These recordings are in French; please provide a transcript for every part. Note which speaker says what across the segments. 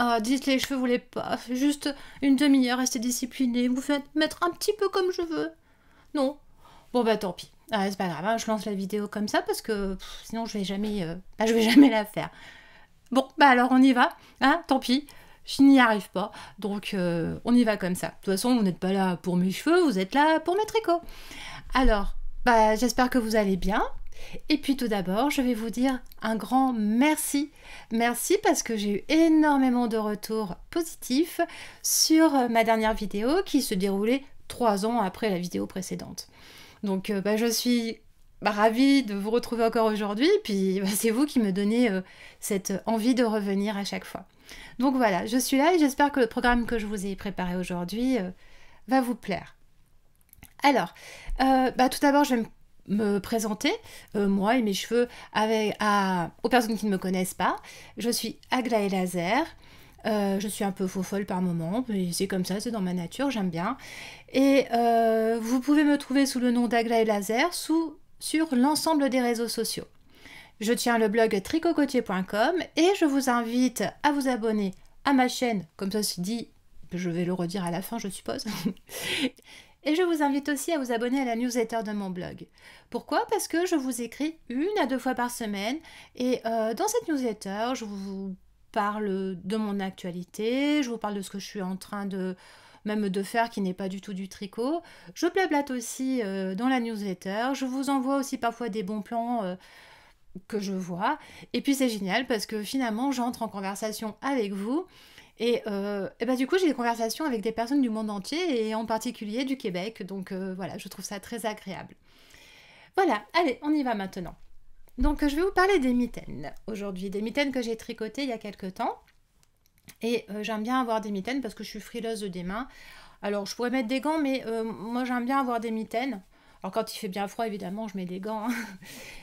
Speaker 1: Ah, dites les cheveux, vous voulez pas. Juste une demi-heure, restez discipliné. Vous faites mettre un petit peu comme je veux. Non. Bon bah tant pis. Ah, c'est pas grave, hein, je lance la vidéo comme ça parce que sinon je vais jamais, je vais jamais la faire. Bon, bah alors on y va, hein, tant pis. Je n'y arrive pas, donc on y va comme ça. De toute façon, vous n'êtes pas là pour mes cheveux, vous êtes là pour mes tricots. Alors, bah j'espère que vous allez bien. Et puis tout d'abord, je vais vous dire un grand merci. Merci parce que j'ai eu énormément de retours positifs sur ma dernière vidéo qui se déroulait 3 ans après la vidéo précédente. Donc je suis ravie de vous retrouver encore aujourd'hui. Puis c'est vous qui me donnez cette envie de revenir à chaque fois. Donc voilà, je suis là et j'espère que le programme que je vous ai préparé aujourd'hui va vous plaire. Alors, tout d'abord, je vais me présenter, moi et mes cheveux, aux personnes qui ne me connaissent pas. Je suis Aglaé Laser. Je suis un peu faux-folle par moment, mais c'est comme ça, c'est dans ma nature, j'aime bien. Et vous pouvez me trouver sous le nom d'Aglaé Laser sur l'ensemble des réseaux sociaux. Je tiens le blog tricocotier.com et je vous invite à vous abonner à ma chaîne, comme ça c'est dit, je vais le redire à la fin je suppose. Et je vous invite aussi à vous abonner à la newsletter de mon blog. Pourquoi? Parce que je vous écris 1 à 2 fois par semaine et dans cette newsletter, je vous parle de mon actualité, je vous parle de ce que je suis en train de faire qui n'est pas du tout du tricot. Je blablate aussi dans la newsletter, je vous envoie aussi parfois des bons plans que je vois. Et puis c'est génial parce que finalement j'entre en conversation avec vous. Et du coup, j'ai des conversations avec des personnes du monde entier et en particulier du Québec. Donc voilà, je trouve ça très agréable. Voilà, allez, on y va maintenant. Donc je vais vous parler des mitaines aujourd'hui. Des mitaines que j'ai tricotées il y a quelques temps. Et j'aime bien avoir des mitaines parce que je suis frileuse des mains. Alors je pourrais mettre des gants, mais moi j'aime bien avoir des mitaines. Alors quand il fait bien froid, évidemment, je mets des gants. Hein.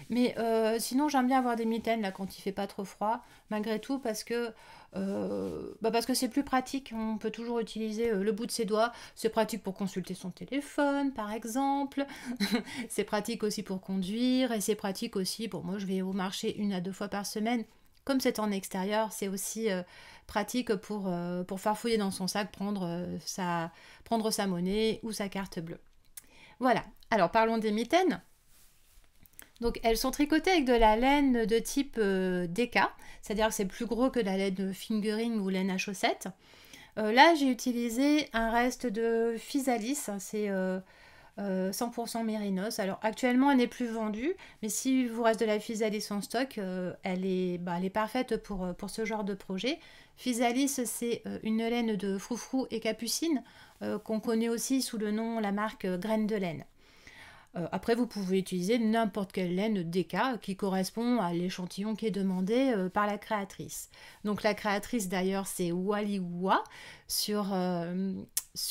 Speaker 1: Mais sinon, j'aime bien avoir des mitaines là quand il fait pas trop froid, malgré tout, parce que c'est plus pratique. On peut toujours utiliser le bout de ses doigts. C'est pratique pour consulter son téléphone, par exemple. C'est pratique aussi pour conduire et c'est pratique aussi pour moi. Je vais au marché 1 à 2 fois par semaine. Comme c'est en extérieur, c'est aussi pratique pour farfouiller dans son sac, prendre sa monnaie ou sa carte bleue. Voilà, alors parlons des mitaines. Donc elles sont tricotées avec de la laine de type DK, c'est-à-dire que c'est plus gros que la laine fingering ou laine à chaussettes. Là j'ai utilisé un reste de Physalis, c'est 100% mérinos. Alors actuellement elle n'est plus vendue, mais si vous reste de la Physalis en stock, elle est parfaite pour ce genre de projet. Physalis c'est une laine de froufrou et capucine qu'on connaît aussi sous le nom, la marque Graines de laine. Après, vous pouvez utiliser n'importe quelle laine DK qui correspond à l'échantillon qui est demandé par la créatrice. Donc la créatrice d'ailleurs c'est Wallywa sur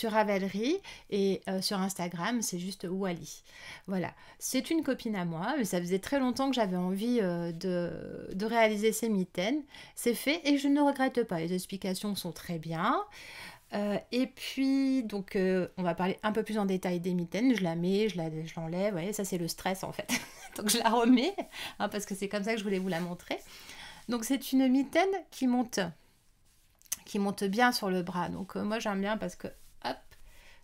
Speaker 1: Ravelry et sur Instagram c'est juste Wally. Voilà, c'est une copine à moi, mais ça faisait très longtemps que j'avais envie de réaliser ces mitaines. C'est fait et je ne regrette pas, les explications sont très bien. Et puis, donc, on va parler un peu plus en détail des mitaines. Je la mets, je l'enlève. Vous voyez, ça, c'est le stress, en fait. Donc, je la remets, hein, parce que c'est comme ça que je voulais vous la montrer. Donc, c'est une mitaine qui monte bien sur le bras. Donc, moi, j'aime bien parce que, hop,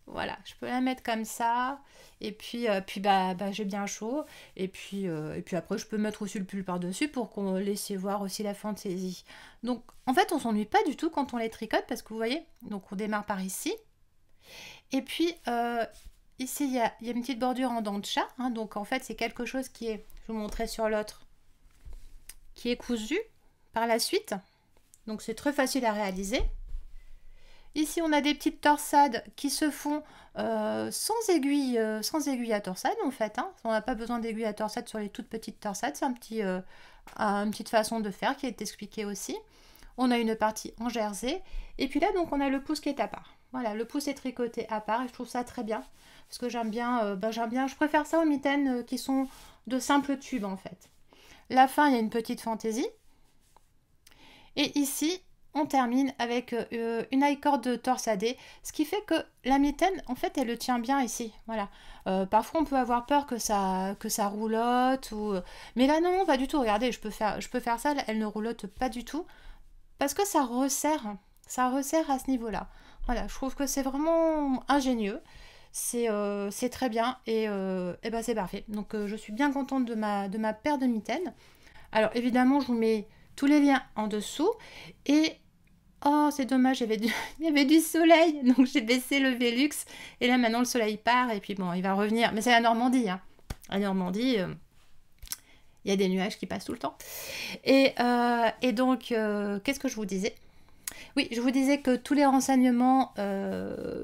Speaker 1: voilà, je peux la mettre comme ça. Et puis j'ai bien chaud. Et puis après, je peux mettre aussi le pull par-dessus pour qu'on laisse voir aussi la fantaisie. Donc, en fait, on s'ennuie pas du tout quand on les tricote parce que vous voyez, donc on démarre par ici. Et puis, ici, il y a une petite bordure en dent de chat. Hein, donc, en fait, c'est quelque chose qui est, je vous montrerai sur l'autre, qui est cousu par la suite. Donc, c'est très facile à réaliser. Ici, on a des petites torsades qui se font sans aiguille à torsade, en fait. Hein. On n'a pas besoin d'aiguille à torsade sur les toutes petites torsades. C'est une petite façon de faire qui est expliquée aussi. On a une partie en jersey. Et puis là, donc, on a le pouce qui est à part. Voilà, le pouce est tricoté à part et je trouve ça très bien. Parce que j'aime bien, je préfère ça aux mitaines qui sont de simples tubes, en fait. La fin, il y a une petite fantaisie. Et ici, on termine avec une high cord torsadée, ce qui fait que la mitaine, en fait, elle le tient bien ici. Voilà. Parfois, on peut avoir peur que ça roulotte, mais là, non, pas du tout. Regardez, je peux faire ça, elle ne roulotte pas du tout, parce que ça resserre. Ça resserre à ce niveau-là. Voilà, je trouve que c'est vraiment ingénieux. C'est très bien et ben c'est parfait. Donc je suis bien contente de ma paire de mitaines. Alors évidemment, je vous mets tous les liens en dessous. Et oh, c'est dommage, il y avait du soleil. Donc j'ai baissé le Velux. Et là maintenant, le soleil part. Et puis bon, il va revenir. Mais c'est la Normandie. Hein. La Normandie, il y a des nuages qui passent tout le temps. Et donc, qu'est-ce que je vous disais? Oui, je vous disais que tous les renseignements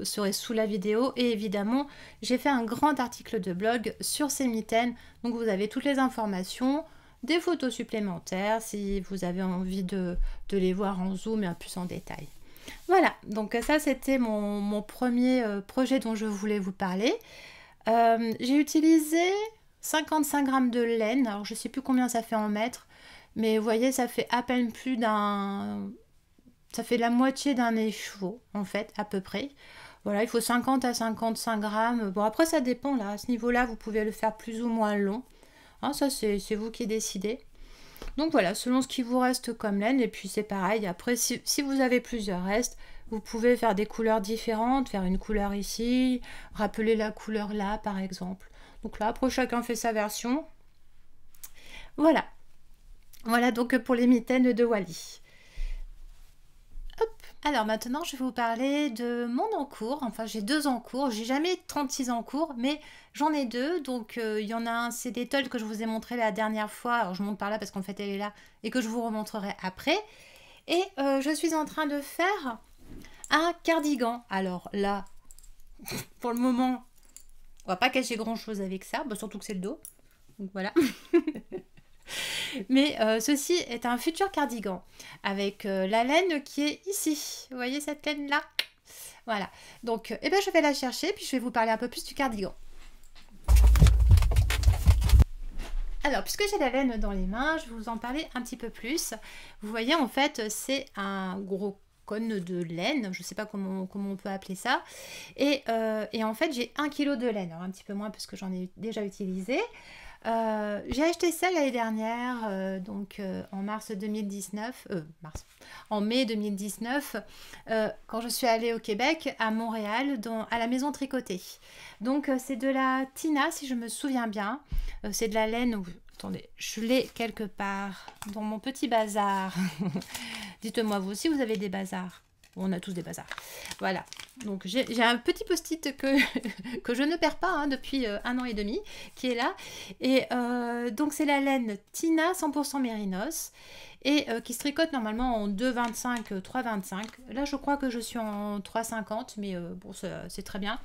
Speaker 1: seraient sous la vidéo et évidemment, j'ai fait un grand article de blog sur ces mitaines. Donc vous avez toutes les informations, des photos supplémentaires si vous avez envie de les voir en zoom et un plus en détail. Voilà, donc ça c'était mon premier projet dont je voulais vous parler. J'ai utilisé 55 grammes de laine, alors je ne sais plus combien ça fait en mètres, mais vous voyez ça fait à peine plus d'un... Ça fait la moitié d'un écheveau, en fait, à peu près. Voilà, il faut 50 à 55 grammes. Bon, après, ça dépend, là. À ce niveau-là, vous pouvez le faire plus ou moins long. Hein, ça, c'est vous qui décidez. Donc voilà, selon ce qui vous reste comme laine. Et puis, c'est pareil. Après, si vous avez plusieurs restes, vous pouvez faire des couleurs différentes. Faire une couleur ici, rappeler la couleur là, par exemple. Donc là, après, chacun fait sa version. Voilà. Voilà donc pour les mitaines de Wally. Alors maintenant, je vais vous parler de mon encours. Enfin, j'ai 2 encours. J'ai jamais 36 encours, mais j'en ai 2. Donc, il y en a un, c'est d'étole que je vous ai montré la dernière fois. Alors, je monte par là parce qu'en fait, elle est là et que je vous remontrerai après. Et je suis en train de faire un cardigan. Alors là, pour le moment, on va pas cacher grand-chose avec ça. Bah, surtout que c'est le dos. Donc, voilà. Mais ceci est un futur cardigan avec la laine qui est ici. Vous voyez cette laine là? Voilà. Donc eh ben, je vais la chercher puis je vais vous parler un peu plus du cardigan. Alors, puisque j'ai la laine dans les mains, je vais vous en parler un petit peu plus. Vous voyez, en fait, c'est un gros cône de laine. Je ne sais pas comment on peut appeler ça. Et en fait, j'ai 1 kg de laine. Alors, un petit peu moins parce que j'en ai déjà utilisé. J'ai acheté ça l'année dernière, donc en mars 2019, en mai 2019, quand je suis allée au Québec, à Montréal, à la maison tricotée. Donc c'est de la Tina, si je me souviens bien. C'est de la laine. Attendez, je l'ai quelque part dans mon petit bazar. Dites-moi, vous aussi, vous avez des bazars? On a tous des bazars. Voilà. Donc j'ai un petit post-it que je ne perds pas hein, depuis 1 an et demi, qui est là. Et donc c'est la laine Tina 100% Mérinos et qui se tricote normalement en 2,25, 3,25. Là je crois que je suis en 3,50, mais bon c'est très bien.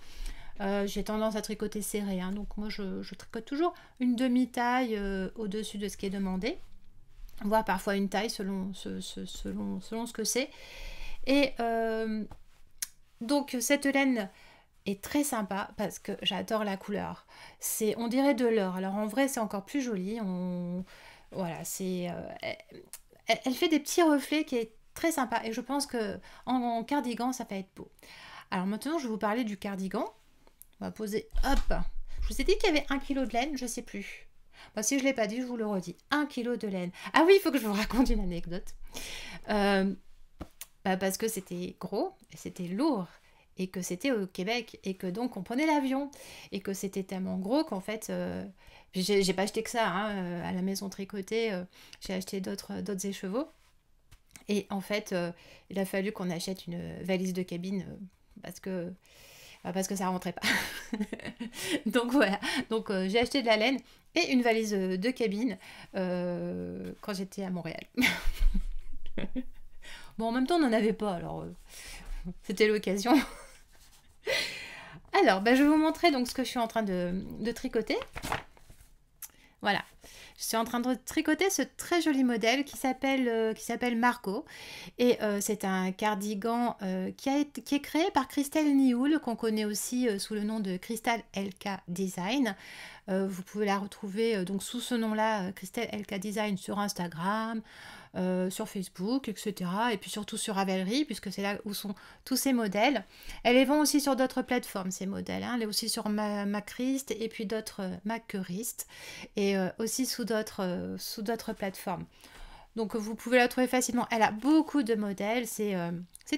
Speaker 1: J'ai tendance à tricoter serré, hein, donc moi je tricote toujours une demi-taille au-dessus de ce qui est demandé, voire parfois une taille selon ce que c'est. Et donc cette laine est très sympa parce que j'adore la couleur. On dirait de l'or. Alors en vrai c'est encore plus joli. Voilà, elle fait des petits reflets qui est très sympa. Et je pense que en cardigan ça va être beau. Alors maintenant je vais vous parler du cardigan. On va poser. Hop. Je vous ai dit qu'il y avait 1 kg de laine. Je ne sais plus. Bah, si je ne l'ai pas dit je vous le redis. 1 kg de laine. Ah oui il faut que je vous raconte une anecdote. Parce que c'était gros, et c'était lourd, et que c'était au Québec, et que donc on prenait l'avion, et que c'était tellement gros qu'en fait, j'ai pas acheté que ça, hein, à la maison tricotée, j'ai acheté d'autres écheveaux, et en fait, il a fallu qu'on achète une valise de cabine, parce que ça rentrait pas. Donc voilà, donc j'ai acheté de la laine, et une valise de cabine, quand j'étais à Montréal. Bon, en même temps, on n'en avait pas, alors c'était l'occasion. Alors, je vais vous montrer donc ce que je suis en train de tricoter. Voilà, je suis en train de tricoter ce très joli modèle qui s'appelle Margot. Et c'est un cardigan qui est créé par Christelle Nioul, qu'on connaît aussi sous le nom de Crystal LK Design. Vous pouvez la retrouver donc sous ce nom-là, Crystal LK Design, sur Instagram, sur Facebook, etc. Et puis surtout sur Ravelry, puisque c'est là où sont tous ces modèles. Elle les vend aussi sur d'autres plateformes, ces modèles. Hein. Elle est aussi sur Macrist et puis d'autres Macerist, et aussi sous d'autres plateformes. Donc vous pouvez la trouver facilement. Elle a beaucoup de modèles. C'est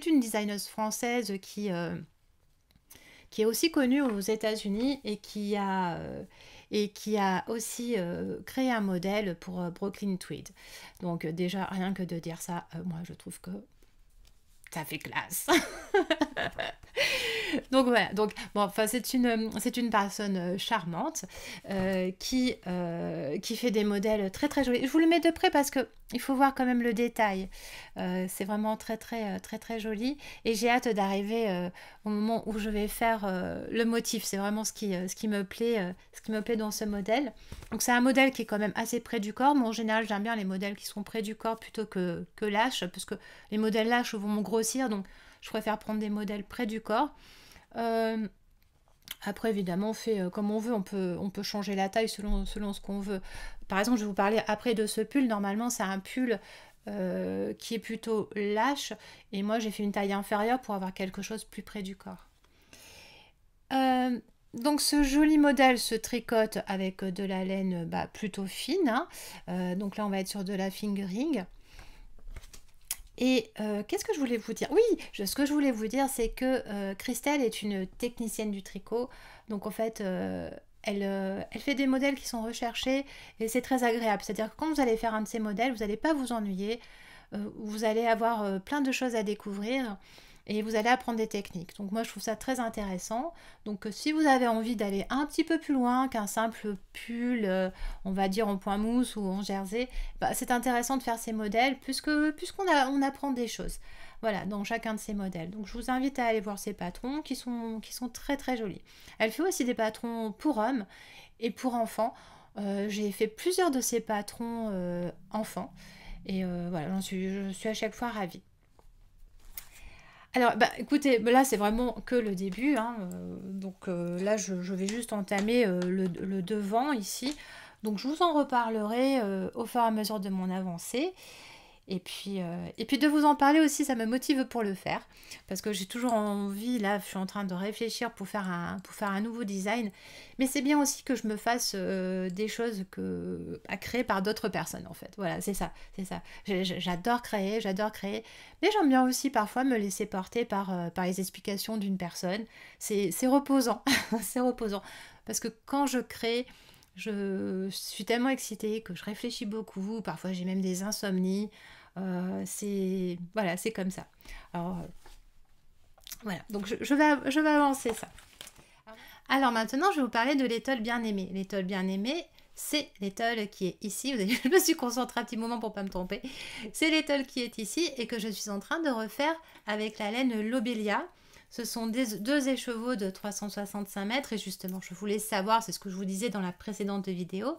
Speaker 1: une designeuse française qui est aussi connue aux États-Unis et qui a aussi créé un modèle pour Brooklyn Tweed. Donc déjà, rien que de dire ça, moi je trouve que ça fait classe. Donc voilà, donc bon, enfin c'est une personne charmante qui fait des modèles très très jolis. Je vous le mets de près parce que il faut voir quand même le détail. C'est vraiment très très très très joli et j'ai hâte d'arriver au moment où je vais faire le motif. C'est vraiment ce qui me plaît dans ce modèle. Donc c'est un modèle qui est quand même assez près du corps. Moi en général j'aime bien les modèles qui sont près du corps plutôt que lâches parce que les modèles lâches vont me grossir, donc je préfère prendre des modèles près du corps. Après évidemment on fait comme on veut, on peut changer la taille selon ce qu'on veut. Par exemple je vais vous parler après de ce pull. Normalement c'est un pull qui est plutôt lâche et moi j'ai fait une taille inférieure pour avoir quelque chose plus près du corps. Donc ce joli modèle se tricote avec de la laine plutôt fine, hein. Donc là on va être sur de la fingering. Et qu'est-ce que je voulais vous dire? Oui, ce que je voulais vous dire, c'est que Christelle est une technicienne du tricot. Donc en fait, elle fait des modèles qui sont recherchés et c'est très agréable. C'est-à-dire que quand vous allez faire un de ces modèles, vous n'allez pas vous ennuyer. Vous allez avoir plein de choses à découvrir et vous allez apprendre des techniques. Donc moi je trouve ça très intéressant. Donc si vous avez envie d'aller un petit peu plus loin qu'un simple pull, on va dire en point mousse ou en jersey, c'est intéressant de faire ces modèles puisqu'on apprend des choses. Voilà, dans chacun de ces modèles. Donc je vous invite à aller voir ces patrons qui sont très très jolis. Elle fait aussi des patrons pour hommes et pour enfants. J'ai fait plusieurs de ces patrons enfants et voilà, je suis à chaque fois ravie. Alors, écoutez, là c'est vraiment que le début, hein, donc là je vais juste entamer le devant ici. Donc je vous en reparlerai au fur et à mesure de mon avancée. Et puis de vous en parler aussi, ça me motive pour le faire. Parce que j'ai toujours envie, là je suis en train de réfléchir pour faire un nouveau design. Mais c'est bien aussi que je me fasse des choses à créer par d'autres personnes en fait. Voilà, c'est ça. J'adore créer. Mais j'aime bien aussi parfois me laisser porter par les explications d'une personne. C'est reposant. C'est reposant. Parce que quand je crée, je suis tellement excitée que je réfléchis beaucoup. Parfois j'ai même des insomnies. Voilà, c'est comme ça. Alors voilà, donc je vais avancer ça. Alors maintenant, je vais vous parler de l'étole bien-aimée. L'étole bien-aimée, c'est l'étole qui est ici. Je me suis concentrée un petit moment pour ne pas me tromper. C'est l'étole qui est ici et que je suis en train de refaire avec la laine Lobelia. Ce sont deux écheveaux de 365 mètres et justement, je voulais savoir, c'est ce que je vous disais dans la précédente vidéo,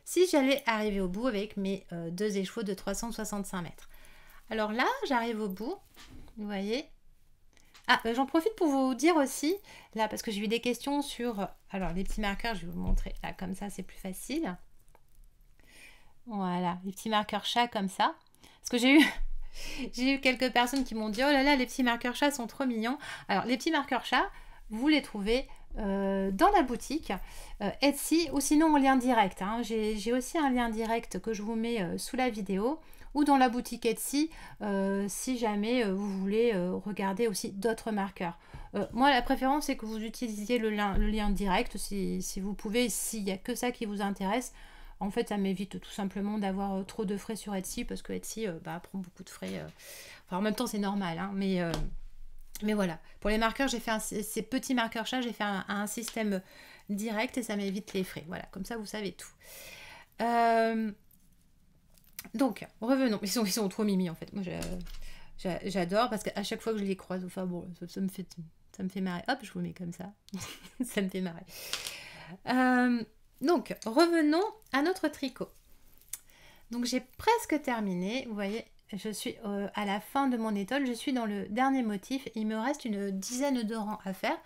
Speaker 1: si j'allais arriver au bout avec mes deux écheveaux de 365 mètres. Alors là, j'arrive au bout, vous voyez. Ah, j'en profite pour vous dire aussi, là, parce que j'ai eu des questions sur... Alors, les petits marqueurs, je vais vous montrer. Là, comme ça, c'est plus facile. Voilà, les petits marqueurs chat comme ça. Parce que j'ai eu quelques personnes qui m'ont dit « Oh là là, les petits marqueurs chats sont trop mignons ». Alors, les petits marqueurs chats, vous les trouvez dans la boutique Etsy ou sinon en lien direct. Hein. J'ai aussi un lien direct que je vous mets sous la vidéo ou dans la boutique Etsy si jamais vous voulez regarder aussi d'autres marqueurs. Moi, la préférence, c'est que vous utilisiez le lien direct si vous pouvez, s'il n'y a que ça qui vous intéresse. En fait, ça m'évite tout simplement d'avoir trop de frais sur Etsy parce que Etsy prend beaucoup de frais. Enfin, en même temps, c'est normal, hein, mais voilà. Pour les marqueurs, j'ai fait ces petits marqueurs chats, j'ai fait un système direct et ça m'évite les frais. Voilà, comme ça, vous savez tout. Donc, revenons. Ils sont trop mimi, en fait. Moi, j'adore parce qu'à chaque fois que je les croise, enfin bon, ça me fait marrer. Hop, je vous mets comme ça. Ça me fait marrer. Donc, revenons à notre tricot. Donc, j'ai presque terminé. Vous voyez, je suis à la fin de mon étole. Je suis dans le dernier motif. Il me reste une dizaine de rangs à faire.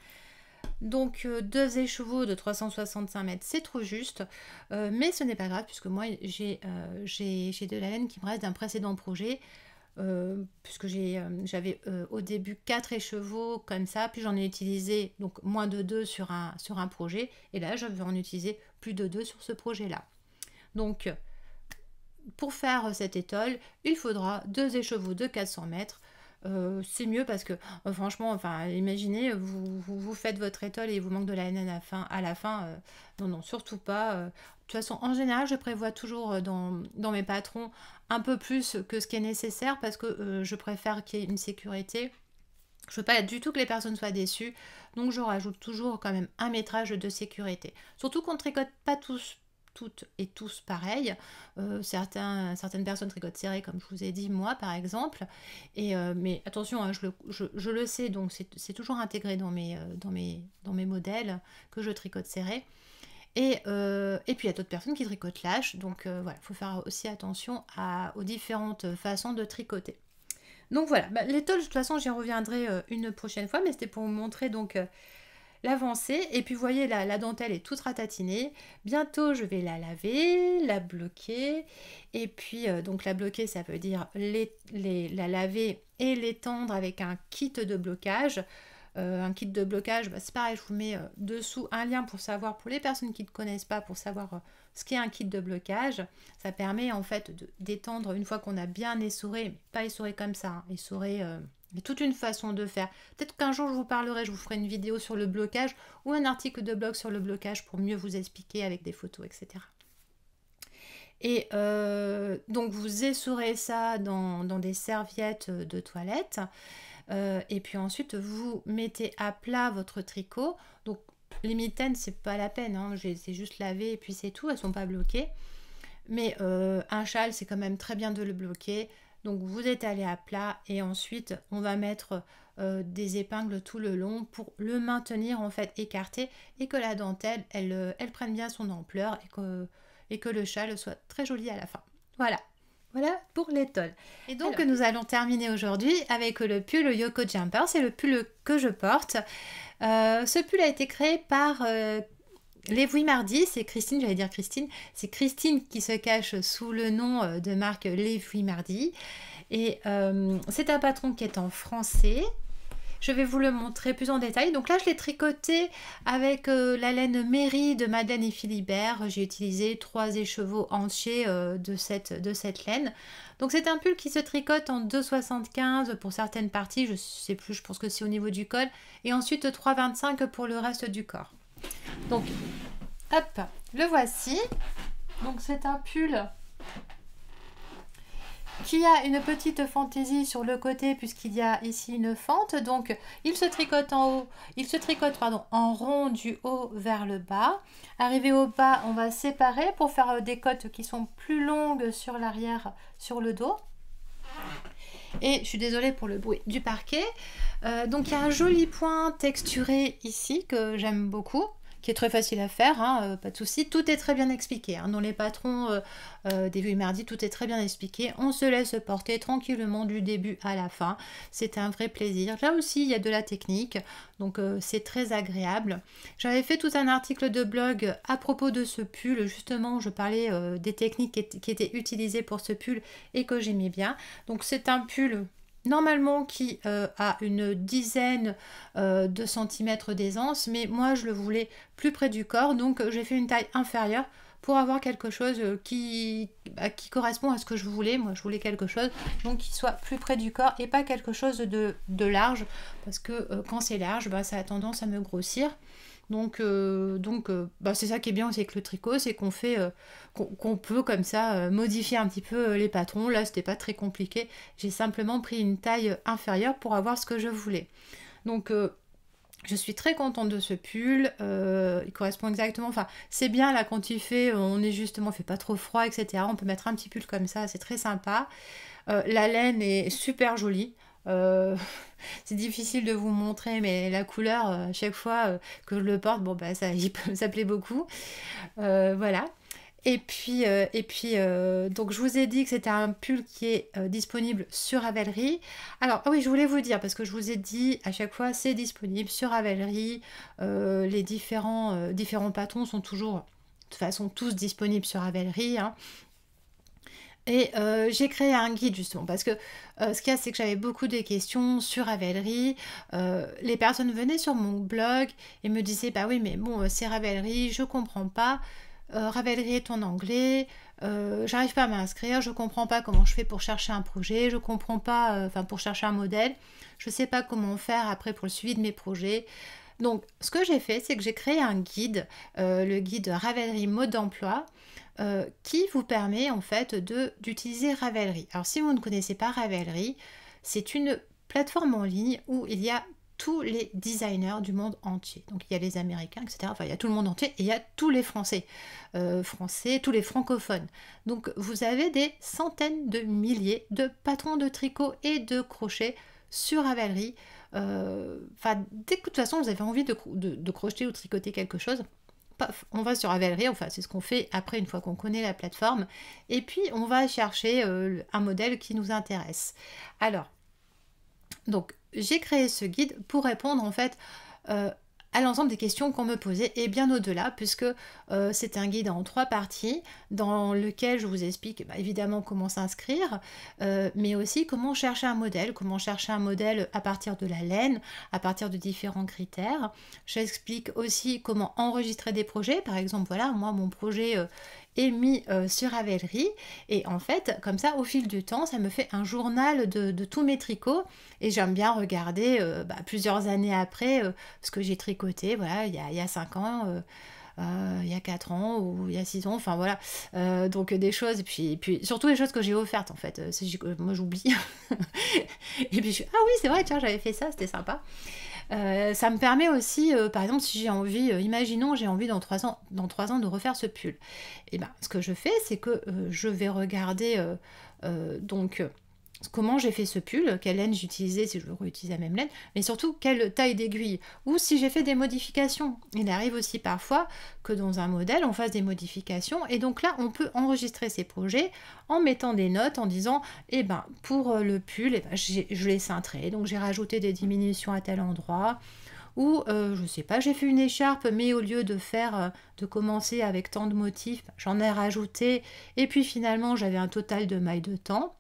Speaker 1: Donc, deux écheveaux de 365 mètres, c'est trop juste. Mais ce n'est pas grave puisque moi, j'ai de la laine qui me reste d'un précédent projet. Puisque j'avais au début 4 écheveaux comme ça, puis j'en ai utilisé donc moins de 2 sur un projet, et là je vais en utiliser plus de 2 sur ce projet là. Donc pour faire cette étole, il faudra 2 écheveaux de 400 mètres. C'est mieux parce que franchement, enfin, imaginez, vous faites votre étole et il vous manque de la laine à la fin. Non, non, surtout pas. De toute façon, en général, je prévois toujours dans mes patrons un peu plus que ce qui est nécessaire parce que je préfère qu'il y ait une sécurité. Je veux pas du tout que les personnes soient déçues, donc je rajoute toujours quand même un métrage de sécurité. Surtout qu'on ne tricote pas toutes et tous pareil. Certaines personnes tricotent serré, comme je vous ai dit, moi par exemple. Mais attention, hein, je le sais, donc c'est toujours intégré dans mes modèles que je tricote serré. Et puis il y a d'autres personnes qui tricotent lâche, donc voilà, il faut faire aussi attention aux différentes façons de tricoter. Donc voilà, l'étole de toute façon j'y reviendrai une prochaine fois, mais c'était pour vous montrer donc l'avancée. Et puis vous voyez la dentelle est toute ratatinée. Bientôt je vais la laver, la bloquer. Et puis donc la bloquer ça veut dire la laver et l'étendre avec un kit de blocage. Un kit de blocage, c'est pareil, je vous mets dessous un lien pour savoir, pour les personnes qui ne connaissent pas, pour savoir ce qu'est un kit de blocage. Ça permet en fait d'étendre une fois qu'on a bien essoré, mais pas essoré comme ça, hein, essoré, mais toute une façon de faire. Peut-être qu'un jour je vous parlerai, je vous ferai une vidéo sur le blocage ou un article de blog sur le blocage pour mieux vous expliquer avec des photos, etc. Et donc vous essorez ça dans des serviettes de toilette. Et puis ensuite vous mettez à plat votre tricot. Donc les mitaines c'est pas la peine, hein, c'est juste lavé et puis c'est tout, elles sont pas bloquées. Mais un châle c'est quand même très bien de le bloquer. Donc vous étalez à plat et ensuite on va mettre des épingles tout le long pour le maintenir en fait écarté et que la dentelle elle prenne bien son ampleur et que le châle soit très joli à la fin. Voilà. Voilà pour l'étole. Et donc nous allons terminer aujourd'hui avec le pull Yoko Jumper. C'est le pull que je porte. Ce pull a été créé par Les Mardi. C'est Christine, j'allais dire Christine. C'est Christine qui se cache sous le nom de marque Les Mardi. Et c'est un patron qui est en français. Je vais vous le montrer plus en détail. Donc là, je l'ai tricoté avec la laine Mairie de Madeleine et Philibert. J'ai utilisé 3 écheveaux entiers de cette laine. Donc c'est un pull qui se tricote en 2,75 pour certaines parties. Je sais plus, je pense que c'est au niveau du col. Et ensuite 3,25 pour le reste du corps. Donc, hop, le voici. Donc c'est un pull qui a une petite fantaisie sur le côté puisqu'il y a ici une fente. Donc il se tricote en rond du haut vers le bas. Arrivé au bas, on va séparer pour faire des côtes qui sont plus longues sur l'arrière, sur le dos. Et je suis désolée pour le bruit du parquet. Donc il y a un joli point texturé ici que j'aime beaucoup, qui est très facile à faire, hein, pas de souci. Tout est très bien expliqué. Hein. Dans les patrons des Mardi, tout est très bien expliqué. On se laisse porter tranquillement du début à la fin. C'est un vrai plaisir. Là aussi, il y a de la technique, donc c'est très agréable. J'avais fait tout un article de blog à propos de ce pull. Justement, je parlais des techniques qui étaient utilisées pour ce pull et que j'aimais bien. Donc c'est un pull normalement qui a une dizaine de centimètres d'aisance, mais moi je le voulais plus près du corps, donc j'ai fait une taille inférieure pour avoir quelque chose qui correspond à ce que je voulais. Moi je voulais quelque chose donc qui soit plus près du corps et pas quelque chose de large, parce que quand c'est large, ça a tendance à me grossir. Donc c'est ça qui est bien aussi avec le tricot, c'est qu'on fait qu'on peut comme ça modifier un petit peu les patrons. Là c'était pas très compliqué, j'ai simplement pris une taille inférieure pour avoir ce que je voulais. Donc je suis très contente de ce pull, il correspond exactement, enfin c'est bien là quand il fait, il fait pas trop froid, etc. On peut mettre un petit pull comme ça, c'est très sympa. La laine est super jolie. C'est difficile de vous montrer, mais la couleur, à chaque fois que je le porte, ça plaît beaucoup. Voilà. Et puis, donc je vous ai dit que c'était un pull qui est disponible sur Ravelry. Alors, oui, je voulais vous dire, parce que je vous ai dit à chaque fois, c'est disponible sur Ravelry. Les différents patrons sont toujours, de toute façon, tous disponibles sur Ravelry, hein. Et j'ai créé un guide justement parce que ce qu'il y a, c'est que j'avais beaucoup de questions sur Ravelry. Les personnes venaient sur mon blog et me disaient bah oui mais bon c'est Ravelry, je comprends pas. Ravelry est en anglais, j'arrive pas à m'inscrire, je comprends pas comment je fais pour chercher un projet, je comprends pas, enfin pour chercher un modèle, je sais pas comment faire après pour le suivi de mes projets. Donc ce que j'ai fait, c'est que j'ai créé un guide, le guide Ravelry mode d'emploi, qui vous permet en fait d'utiliser Ravelry. Alors si vous ne connaissez pas Ravelry, c'est une plateforme en ligne où il y a tous les designers du monde entier. Donc il y a les Américains, etc. Enfin il y a tout le monde entier et il y a tous les Français, tous les francophones. Donc vous avez des centaines de milliers de patrons de tricot et de crochet sur Ravelry. Enfin, dès que de toute façon vous avez envie de crocheter ou tricoter quelque chose, paf, on va sur Ravelry, enfin c'est ce qu'on fait après une fois qu'on connaît la plateforme, et puis on va chercher un modèle qui nous intéresse. Alors, donc j'ai créé ce guide pour répondre en fait à l'ensemble des questions qu'on me posait et bien au-delà, puisque c'est un guide en 3 parties dans lequel je vous explique évidemment comment s'inscrire, mais aussi comment chercher un modèle à partir de la laine, à partir de différents critères. J'explique aussi comment enregistrer des projets. Par exemple, voilà, moi mon projet est mis sur Ravelry, et en fait comme ça au fil du temps ça me fait un journal de tous mes tricots, et j'aime bien regarder plusieurs années après ce que j'ai tricoté, voilà, il y a 5 ans, il y a 4 ans ou il y a 6 ans, enfin voilà, donc des choses, et puis surtout les choses que j'ai offertes en fait, moi j'oublie, et puis ah oui c'est vrai, tiens j'avais fait ça, c'était sympa. Ça me permet aussi, par exemple, si j'ai envie, imaginons j'ai envie dans 3 ans de refaire ce pull. Et ben, ce que je fais, c'est que je vais regarder comment j'ai fait ce pull, quelle laine j'ai utilisée, si je veux réutiliser la même laine, mais surtout quelle taille d'aiguille, ou si j'ai fait des modifications. Il arrive aussi parfois que dans un modèle, on fasse des modifications, et donc là, on peut enregistrer ces projets en mettant des notes, en disant, eh ben, pour le pull, eh ben, je l'ai cintré, donc j'ai rajouté des diminutions à tel endroit, ou je sais pas, j'ai fait une écharpe, mais au lieu de commencer avec tant de motifs, j'en ai rajouté, et puis finalement, j'avais un total de mailles de temps.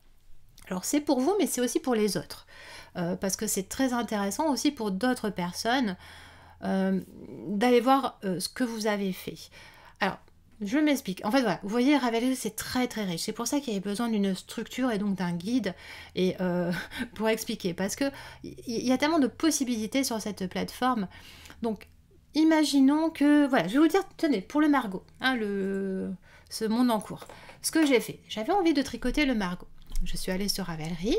Speaker 1: Alors c'est pour vous, mais c'est aussi pour les autres, parce que c'est très intéressant aussi pour d'autres personnes d'aller voir ce que vous avez fait. Alors, je m'explique. En fait, voilà, vous voyez, Ravelry, c'est très très riche. C'est pour ça qu'il y avait besoin d'une structure et donc d'un guide et pour expliquer, parce que il y a tellement de possibilités sur cette plateforme. Donc, imaginons que, voilà, je vais vous dire, tenez, pour le Margot, hein, ce monde en cours, ce que j'ai fait, j'avais envie de tricoter le Margot. Je suis allée sur Ravelry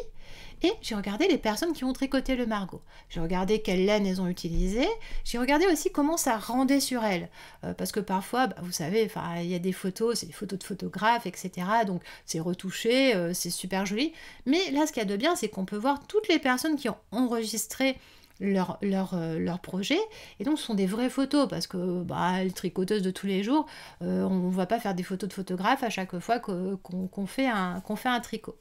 Speaker 1: et j'ai regardé les personnes qui ont tricoté le Margot. J'ai regardé quelle laine elles ont utilisée. J'ai regardé aussi comment ça rendait sur elles. Parce que parfois, vous savez, il y a des photos, c'est des photos de photographes, etc. Donc c'est retouché, c'est super joli. Mais là, ce qu'il y a de bien, c'est qu'on peut voir toutes les personnes qui ont enregistré leur projet, et donc ce sont des vraies photos, parce que les tricoteuses de tous les jours, on ne va pas faire des photos de photographes à chaque fois qu'on fait un tricot.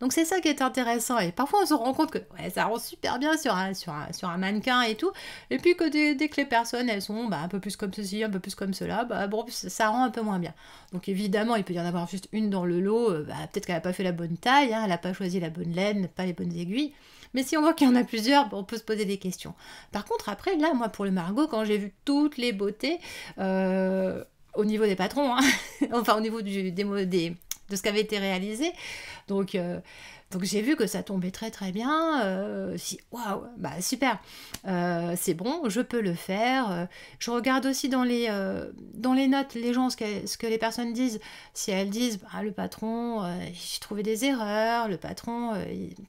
Speaker 1: Donc c'est ça qui est intéressant, et parfois on se rend compte que ça rend super bien sur un mannequin et tout, et puis que dès que les personnes elles sont un peu plus comme ceci, un peu plus comme cela, ça rend un peu moins bien. Donc évidemment il peut y en avoir juste une dans le lot, peut-être qu'elle n'a pas fait la bonne taille, hein, elle n'a pas choisi la bonne laine, pas les bonnes aiguilles, mais si on voit qu'il y en a plusieurs, on peut se poser des questions. Par contre après, là moi pour le Margot, quand j'ai vu toutes les beautés, au niveau des patrons, hein, enfin au niveau de ce qui avait été réalisé. Donc j'ai vu que ça tombait très très bien. Waouh, super, c'est bon, je peux le faire. Je regarde aussi dans les notes, les gens, ce que les personnes disent. Si elles disent, le patron, j'ai trouvé des erreurs, le patron,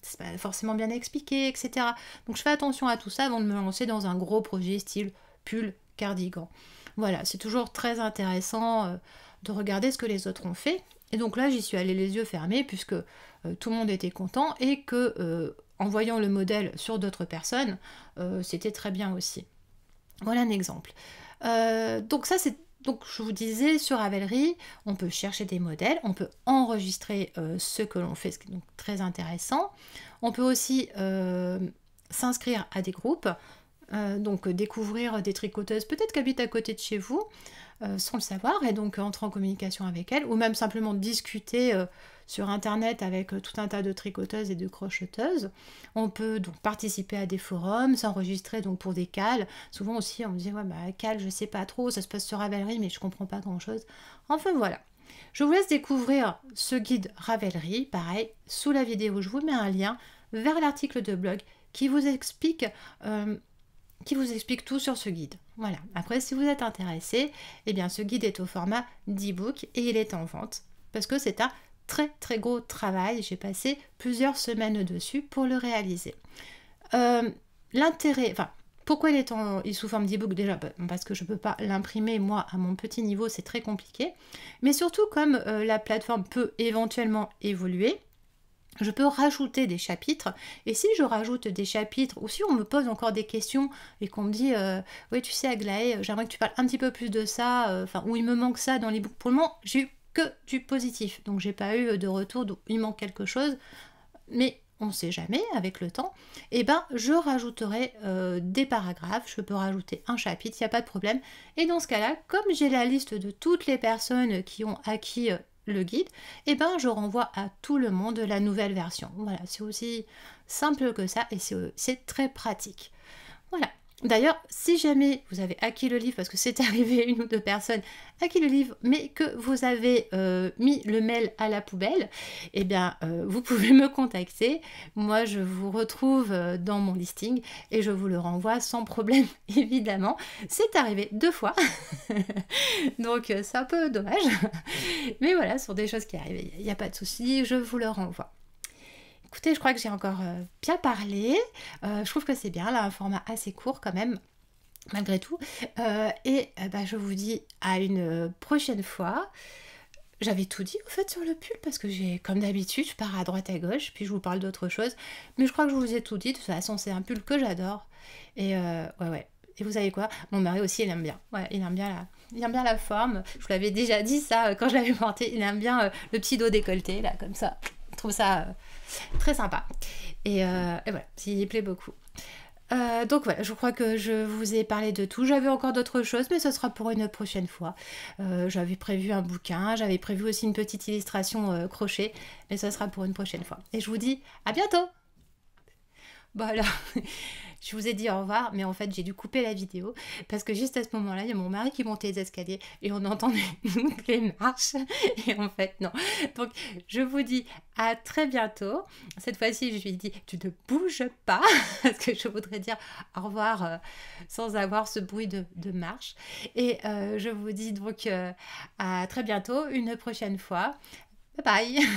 Speaker 1: c'est pas forcément bien expliqué, etc. Donc je fais attention à tout ça avant de me lancer dans un gros projet style pull, cardigan. Voilà, c'est toujours très intéressant de regarder ce que les autres ont fait. Et donc là, j'y suis allée les yeux fermés, puisque tout le monde était content, et que en voyant le modèle sur d'autres personnes, c'était très bien aussi. Voilà un exemple. Donc je vous disais, sur Ravelry, on peut chercher des modèles, on peut enregistrer ce que l'on fait, ce qui est donc très intéressant. On peut aussi s'inscrire à des groupes, donc découvrir des tricoteuses peut-être qui habitent à côté de chez vous, sans le savoir, et donc entrer en communication avec elles, ou même simplement discuter sur internet avec tout un tas de tricoteuses et de crocheteuses. On peut donc participer à des forums, s'enregistrer donc pour des cales. Souvent aussi on me dit cales je sais pas trop, ça se passe sur Ravelry mais je comprends pas grand chose. Enfin voilà. Je vous laisse découvrir ce guide Ravelry. Pareil, sous la vidéo, je vous mets un lien vers l'article de blog qui vous explique tout sur ce guide. Voilà. Après, si vous êtes intéressé, eh bien, ce guide est au format d'e-book et il est en vente parce que c'est un très très gros travail. J'ai passé plusieurs semaines dessus pour le réaliser. L'intérêt, enfin, pourquoi il est sous forme d'e-book déjà? Parce que je ne peux pas l'imprimer, moi, à mon petit niveau, c'est très compliqué. Mais surtout, comme la plateforme peut éventuellement évoluer, je peux rajouter des chapitres. Et si je rajoute des chapitres, ou si on me pose encore des questions et qu'on me dit oui, tu sais, Aglaé, j'aimerais que tu parles un petit peu plus de ça, ou il me manque ça dans l'e-book. Pour le moment, j'ai eu que du positif. Donc, j'ai pas eu de retour d'où il manque quelque chose. Mais on ne sait jamais, avec le temps, et ben je rajouterai des paragraphes, je peux rajouter un chapitre, il n'y a pas de problème. Et dans ce cas-là, comme j'ai la liste de toutes les personnes qui ont acquis le guide, et ben je renvoie à tout le monde la nouvelle version. Voilà, c'est aussi simple que ça et c'est très pratique. Voilà. D'ailleurs, si jamais vous avez acquis le livre, parce que c'est arrivé une ou deux personnes acquis le livre, mais que vous avez mis le mail à la poubelle, eh bien, vous pouvez me contacter. Moi, je vous retrouve dans mon listing et je vous le renvoie sans problème, évidemment. C'est arrivé 2 fois, donc c'est un peu dommage. Mais voilà, ce sont des choses qui arrivent, il n'y a pas de souci, je vous le renvoie. Écoutez, je crois que j'ai encore bien parlé. Je trouve que c'est bien, là, un format assez court quand même, malgré tout. Je vous dis à une prochaine fois. J'avais tout dit, au fait, sur le pull, parce que comme d'habitude, je pars à droite à gauche, puis je vous parle d'autre chose. Mais je crois que je vous ai tout dit. De toute façon, c'est un pull que j'adore. Et ouais. Et vous savez quoi? Mon mari aussi, il aime bien. Ouais, il aime bien la forme. Je vous l'avais déjà dit, ça, quand je l'avais porté. Il aime bien le petit dos décolleté, là, comme ça. Je trouve ça très sympa. Et voilà, il plaît beaucoup. Donc voilà, je crois que je vous ai parlé de tout. J'avais encore d'autres choses, mais ce sera pour une prochaine fois. J'avais prévu un bouquin, j'avais prévu aussi une petite illustration crochet, mais ce sera pour une prochaine fois. Et je vous dis à bientôt! Bon alors, je vous ai dit au revoir, mais en fait j'ai dû couper la vidéo parce que juste à ce moment-là, il y a mon mari qui montait les escaliers et on entendait toutes les marches et en fait non. Donc je vous dis à très bientôt. Cette fois-ci, je lui ai dit tu ne bouges pas parce que je voudrais dire au revoir sans avoir ce bruit de marche. Et je vous dis donc à très bientôt, une prochaine fois. Bye bye.